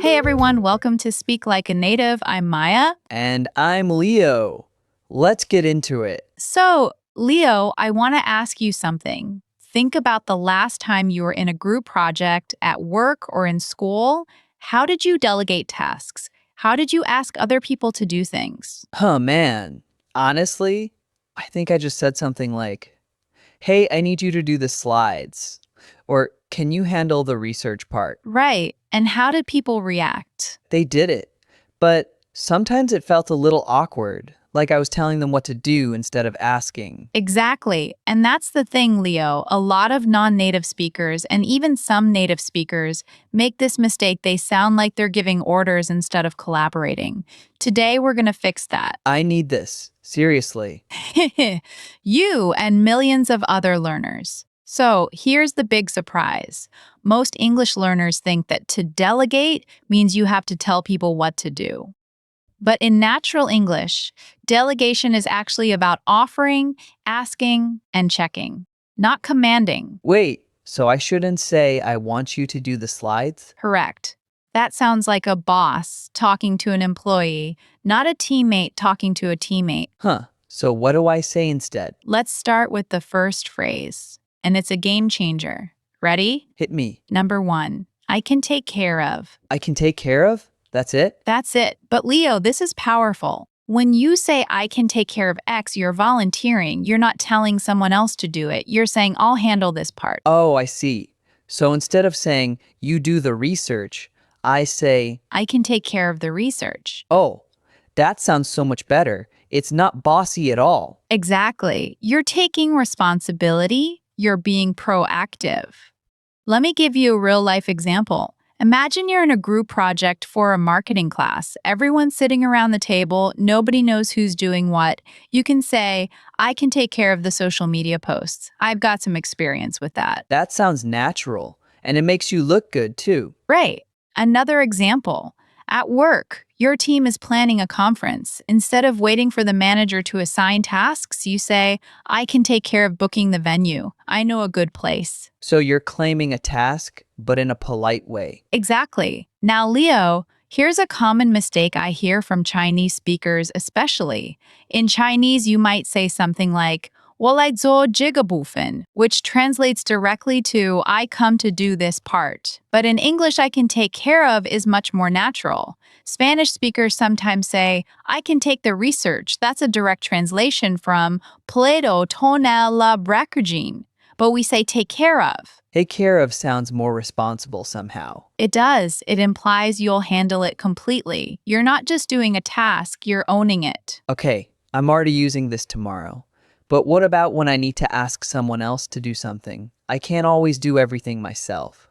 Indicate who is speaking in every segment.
Speaker 1: Hey everyone, welcome to Speak Like a Native. I'm Maya.
Speaker 2: And I'm Leo. Let's get into it.
Speaker 1: So, Leo, I want to ask you something. Think about the last time you were in a group project at work or in school. How did you delegate tasks? How did you ask other people to do things?
Speaker 2: Man. Honestly, I think I just said something like, hey, I need you to do the slides. Or, can you handle the research part?
Speaker 1: Right. And how did people react?
Speaker 2: They did it. But sometimes it felt a little awkward, like I was telling them what to do instead of asking.
Speaker 1: Exactly. And that's the thing, Leo. A lot of non native speakers and even some native speakers make this mistake. They sound like they're giving orders instead of collaborating. Today, we're going to fix that.
Speaker 2: I need this. Seriously.
Speaker 1: You and millions of other learners. So here's the big surprise. Most English learners think that to delegate means you have to tell people what to do. But in natural English, delegation is actually about offering, asking, and checking, not commanding.
Speaker 2: Wait, so I shouldn't say I want you to do the slides?
Speaker 1: Correct. That sounds like a boss talking to an employee, not a teammate talking to a teammate.
Speaker 2: Huh. So what do I say instead?
Speaker 1: Let's start with the first phrase, and it's a game changer. Ready?
Speaker 2: Hit me.
Speaker 1: Number 1, I can take care of.
Speaker 2: I can take care of? That's it?
Speaker 1: That's it. But Leo, this is powerful. When you say, I can take care of X, you're volunteering. You're not telling someone else to do it. You're saying, I'll handle this part.
Speaker 2: Oh, I see. So instead of saying, you do the research, I say,
Speaker 1: I can take care of the research.
Speaker 2: oh, that sounds so much better. It's not bossy at all.
Speaker 1: Exactly. You're taking responsibility. You're being proactive. Let me give you a real-life example. Imagine you're in a group project for a marketing class. Everyone's sitting around the table. Nobody knows who's doing what. You can say, I can take care of the social media posts. I've got some experience with that.
Speaker 2: That sounds natural, and it makes you look good too.
Speaker 1: Right. Another example. At work, your team is planning a conference. Instead of waiting for the manager to assign tasks, you say, I can take care of booking the venue. I know a good place.
Speaker 2: So you're claiming a task, but in a polite way.
Speaker 1: Exactly. Now, Leo, here's a common mistake I hear from Chinese speakers especially. In Chinese, you might say something like, 我来做这个部分, which translates directly to, I come to do this part. But in English, I can take care of is much more natural. Spanish speakers sometimes say, I can take the research. That's a direct translation from puedo tomar la braquegine. But we say take care of.
Speaker 2: Take care of sounds more responsible somehow.
Speaker 1: It does. It implies you'll handle it completely. You're not just doing a task, you're owning it.
Speaker 2: Okay, I'm already using this tomorrow. But what about when I need to ask someone else to do something? I can't always do everything myself.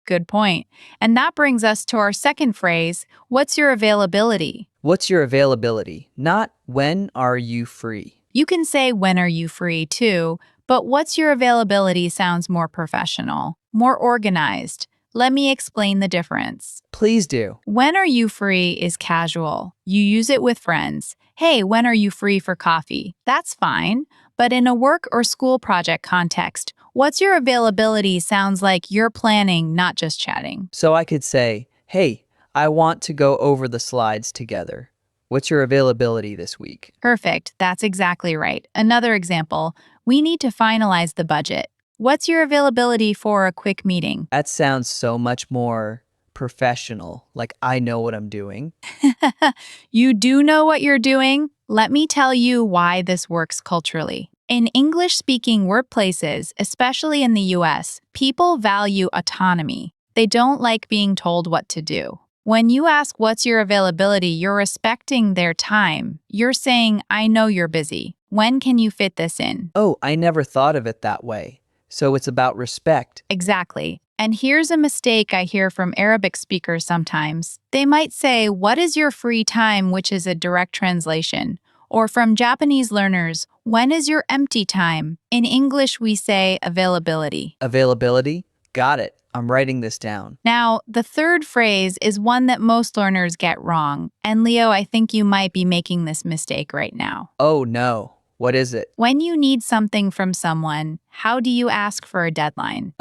Speaker 1: Good point. And that brings us to our second phrase, what's your availability?
Speaker 2: What's your availability? Not when are you free?
Speaker 1: You can say when are you free too, but what's your availability sounds more professional, more organized. Let me explain the difference.
Speaker 2: Please do.
Speaker 1: When are you free is casual. You use it with friends. Hey, when are you free for coffee? That's fine. But in a work or school project context, what's your availability sounds like you're planning, not just chatting.
Speaker 2: So I could say, hey, I want to go over the slides together. What's your availability this week?
Speaker 1: Perfect. That's exactly right. Another example, we need to finalize the budget. What's your availability for a quick meeting?
Speaker 2: That sounds so much more professional, like I know what I'm doing.
Speaker 1: You do know what you're doing? Let me tell you why this works culturally. In English-speaking workplaces, especially in the US, people value autonomy. They don't like being told what to do. When you ask what's your availability, you're respecting their time. You're saying, I know you're busy. When can you fit this in?
Speaker 2: Oh, I never thought of it that way. So it's about respect.
Speaker 1: Exactly. And here's a mistake I hear from Arabic speakers sometimes. They might say, what is your free time, which is a direct translation. Or from Japanese learners, when is your empty time? In English, we say availability.
Speaker 2: Availability? Got it. I'm writing this down.
Speaker 1: Now, the third phrase is one that most learners get wrong. And Leo, I think you might be making this mistake right now.
Speaker 2: Oh no. What is it?
Speaker 1: When you need something from someone, how do you ask for a deadline?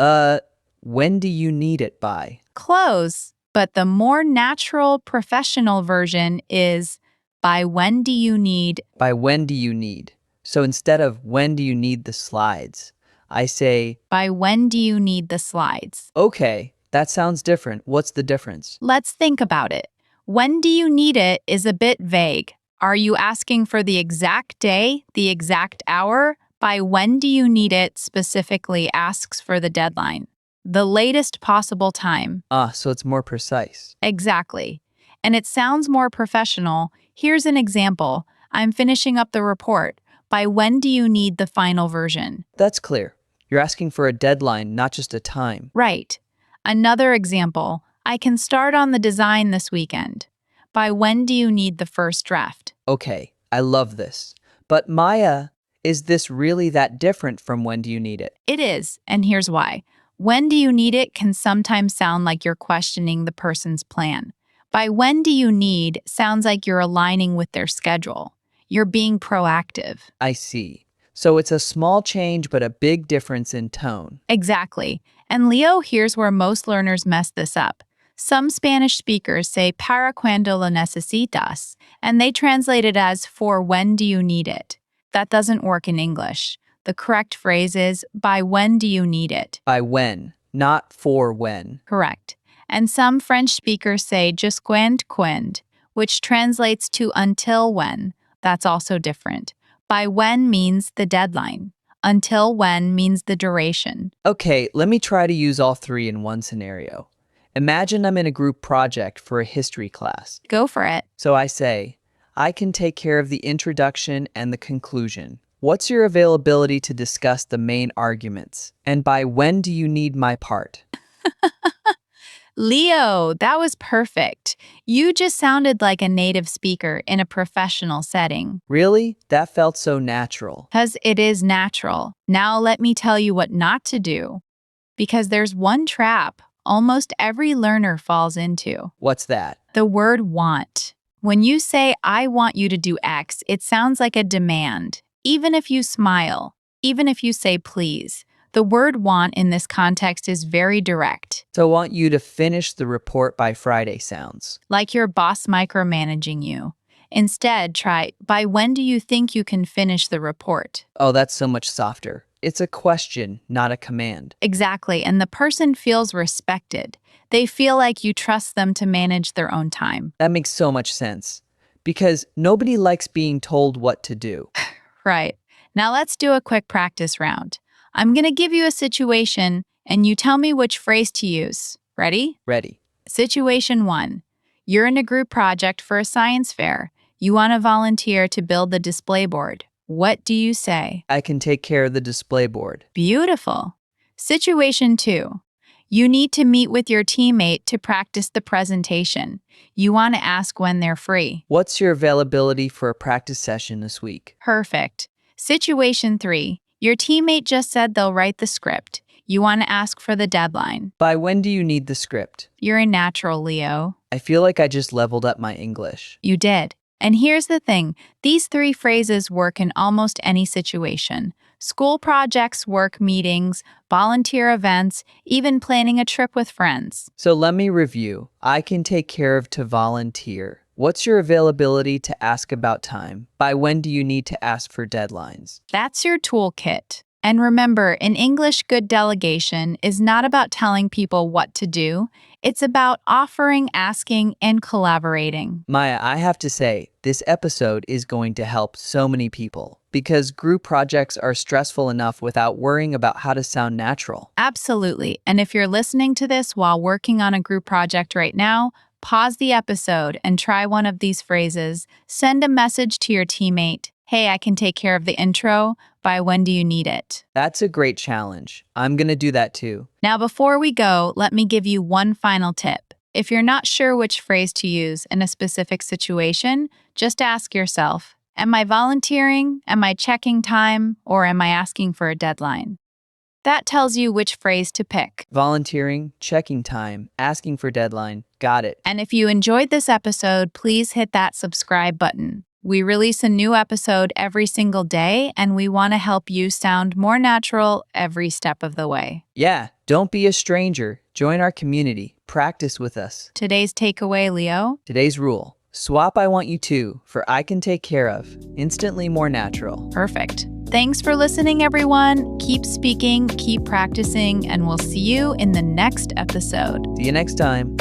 Speaker 2: When do you need it by?
Speaker 1: Close, but the more natural professional version is by when do you need?
Speaker 2: By when do you need? So instead of when do you need the slides, I say,
Speaker 1: By when do you need the slides?
Speaker 2: okay, that sounds different. What's the difference?
Speaker 1: Let's think about it. When do you need it is a bit vague. Are you asking for the exact day, the exact hour? By when do you need it specifically asks for the deadline, the latest possible time.
Speaker 2: So it's more precise.
Speaker 1: Exactly. And it sounds more professional. Here's an example. I'm finishing up the report. By when do you need the final version?
Speaker 2: That's clear. You're asking for a deadline, not just a time.
Speaker 1: Right. Another example. I can start on the design this weekend. By when do you need the first draft?
Speaker 2: Okay, I love this. But Maya, is this really that different from when do you need it?
Speaker 1: It is, and here's why. When do you need it can sometimes sound like you're questioning the person's plan. By when do you need sounds like you're aligning with their schedule. You're being proactive.
Speaker 2: I see. So it's a small change, but a big difference in tone.
Speaker 1: Exactly. And Leo, here's where most learners mess this up. Some Spanish speakers say para cuando lo necesitas, and they translate it as for when do you need it. That doesn't work in English. The correct phrase is by when do you need it?
Speaker 2: By when, not for when.
Speaker 1: Correct. And some French speakers say just quand, which translates to until when. That's also different. By when means the deadline. Until when means the duration.
Speaker 2: Okay, let me try to use all three in one scenario. Imagine I'm in a group project for a history class.
Speaker 1: Go for it.
Speaker 2: So I say, I can take care of the introduction and the conclusion. What's your availability to discuss the main arguments? And by when do you need my part?
Speaker 1: Leo, that was perfect. You just sounded like a native speaker in a professional setting.
Speaker 2: Really? That felt so natural.
Speaker 1: Because it is natural. Now let me tell you what not to do. Because there's one trap almost every learner falls into.
Speaker 2: What's that?
Speaker 1: The word want. When you say, I want you to do X, it sounds like a demand. Even if you smile, even if you say please. The word want in this context is very direct.
Speaker 2: So I want you to finish the report by Friday sounds.
Speaker 1: Like your boss micromanaging you. Instead, try, by when do you think you can finish the report?
Speaker 2: Oh, that's so much softer. It's a question, not a command.
Speaker 1: Exactly, and the person feels respected. They feel like you trust them to manage their own time.
Speaker 2: That makes so much sense. Because nobody likes being told what to do.
Speaker 1: Right. Now let's do a quick practice round. I'm going to give you a situation, and you tell me which phrase to use. Ready?
Speaker 2: Ready.
Speaker 1: Situation 1. You're in a group project for a science fair. You want to volunteer to build the display board. What do you say?
Speaker 2: I can take care of the display board.
Speaker 1: Beautiful. Situation 2. You need to meet with your teammate to practice the presentation. You want to ask when they're free.
Speaker 2: What's your availability for a practice session this week?
Speaker 1: Perfect. Situation 3. Your teammate just said they'll write the script. You want to ask for the deadline.
Speaker 2: By when do you need the script?
Speaker 1: You're a natural, Leo.
Speaker 2: I feel like I just leveled up my English.
Speaker 1: You did. And here's the thing. These 3 phrases work in almost any situation. School projects, work meetings, volunteer events, even planning a trip with friends.
Speaker 2: So let me review. I can take care of to volunteer. What's your availability to ask about time? By when do you need to ask for deadlines?
Speaker 1: That's your toolkit. And remember, in English, good delegation is not about telling people what to do. It's about offering, asking, and collaborating.
Speaker 2: Maya, I have to say, this episode is going to help so many people because group projects are stressful enough without worrying about how to sound natural.
Speaker 1: Absolutely. And if you're listening to this while working on a group project right now, pause the episode and try one of these phrases. Send a message to your teammate. Hey, I can take care of the intro. By when do you need it?
Speaker 2: That's a great challenge. I'm going to do that too.
Speaker 1: Now, before we go, let me give you one final tip. If you're not sure which phrase to use in a specific situation, just ask yourself, am I volunteering? Am I checking time? Or am I asking for a deadline? That tells you which phrase to pick.
Speaker 2: Volunteering, checking time, asking for deadline. Got it.
Speaker 1: And if you enjoyed this episode, please hit that subscribe button. We release a new episode every single day, and we want to help you sound more natural every step of the way.
Speaker 2: Yeah, don't be a stranger. Join our community. Practice with us.
Speaker 1: Today's takeaway, Leo.
Speaker 2: Today's rule: swap I want you to for I can take care of. Instantly more natural.
Speaker 1: Perfect. Thanks for listening, everyone. Keep speaking, keep practicing, and we'll see you in the next episode.
Speaker 2: See you next time.